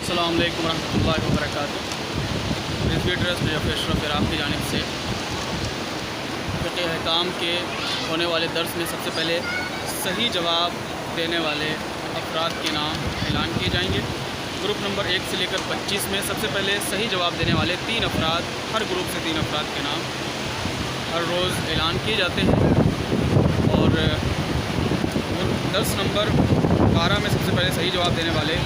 अस्सलाम वालेकुम रहमतुल्लाहि व बरकातुहू। रिजवी ट्रस्ट जफ़र अशरफ इराक़ की जानिब से फ़िक़्ह अहकाम के होने वाले दर्स में सबसे पहले सही जवाब देने वाले अफराद के नाम ऐलान किए जाएंगे। ग्रुप नंबर 1 से लेकर 25 में सबसे पहले सही जवाब देने वाले 3 अफराद, हर ग्रुप से 3 अफराद के नाम हर रोज़ ऐलान किए जाते हैं। और दर्स नंबर 12 में सबसे पहले सही जवाब देने वाले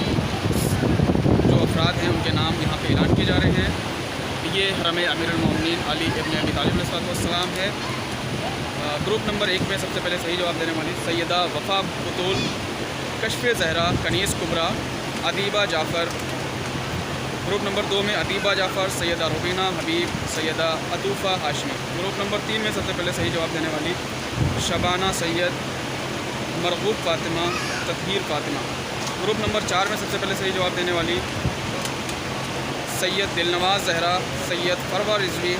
जो अफराद हैं उनके नाम यहाँ पे ऐलान किए जा रहे हैं। ये हरम अमीरुल मोमिनीन अली इब्न अबी तालिब अलैहिस्सलाम है। ग्रुप नंबर 1 में सबसे पहले सही जवाब देने वाली सैयदा वफ़ा बतूल, कश्फ़ ज़हरा, कनीस कुबरा, अदीबा जाफ़र। ग्रुप नंबर 2 में अदीबा जाफ़र, सैयदा रुबीना हबीब, सैयदा अतूफ़ा हाशमी। ग्रुप नंबर 3 में सबसे पहले सही जवाब देने वाली शबाना सैयद, मरगूब फ़ातिमा, ततहीर फ़ातिमा। ग्रुप नंबर 4 में सबसे पहले सही जवाब देने वाली सैयद दिलनवाज़ ज़हरा, सैयद फरवा रिजवी,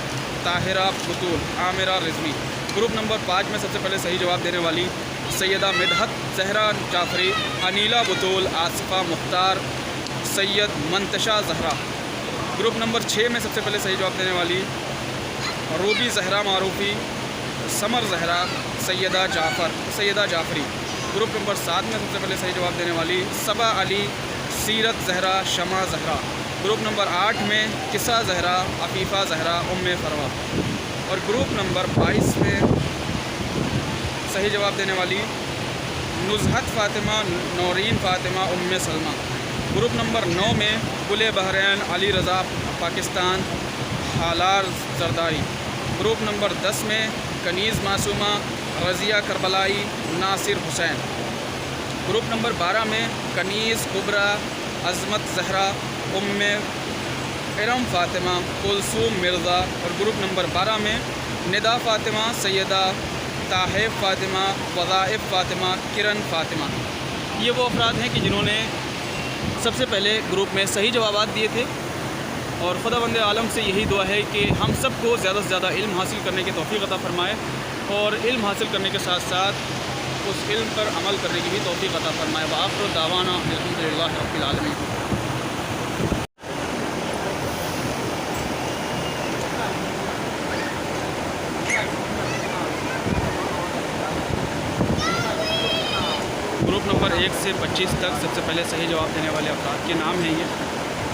ताहिरा बतूल, आमिरा रिजवी। ग्रुप नंबर 5 में सबसे पहले सही जवाब देने वाली सैयदा मिदहत ज़हरा जाफ़री, अनीला बतूल, आसिफ़ा मुख्तार, सैयद मंतशा ज़हरा। ग्रुप नंबर 6 में सबसे पहले सही जवाब देने वाली रूबी ज़हरा मारूफ़ी, समर ज़हरा, सैयदा जाफ़री। ग्रुप नंबर 7 में सबसे पहले सही जवाब देने वाली सबा अली, सीरत ज़हरा, शमा ज़हरा। ग्रुप नंबर 8 में किसा ज़हरा, अफ़ीफ़ा ज़हरा, उम्मे फ़रवा। और ग्रुप नंबर 22 में सही जवाब देने वाली नुज़हत फ़ातिमा, नौरीन फ़ातिमा, उम्मे सलमा। ग्रुप नंबर 9 में गुले बहरैन, अली रज़ा पाकिस्तान, हालार जरदारी। ग्रुप नंबर 10 में कनीज़ मासूमा, रज़िया करबलाई, नासिर हुसैन। ग्रुप नंबर 12 में कनीज़ कुबरा, अज़मत ज़हरा, उम्मे इरम फ़ातिमा, कुलसूम मिर्ज़ा। और ग्रुप नंबर 12 में निदा फ़ातिमा, सैयदा ताहिब फ़ातिमा, वज़ाइफ़ फ़ातिमा, किरण फ़ातिमा। ये वो अफराद हैं कि जिन्होंने सबसे पहले ग्रुप में सही जवाबात दिए थे। और खुदावंद आलम से यही दुआ है कि हम सबको ज़्यादा से ज़्यादा इल्म हासिल करने की तौफ़ीक़ अता फ़रमाए और इल्म हासिल करने के साथ साथ उस इल्म पर अमल करने की भी तौफ़ीक़ अता फ़रमाए। व आख़िर दावाना अल्हम्दुलिल्लाहि रब्बिल आलमीन। ग्रुप नंबर 1 से 25 तक सबसे पहले सही जवाब देने वाले अफराद के नाम हैं ये।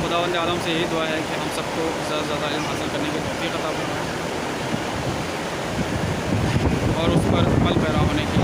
खुदावंद आलम से यही दुआ है कि हम सबको ज़्यादा से ज़्यादा इल्म हासिल करने की तौफ़ीक़ अता फ़रमाए और उस पर अमल पैरा होने की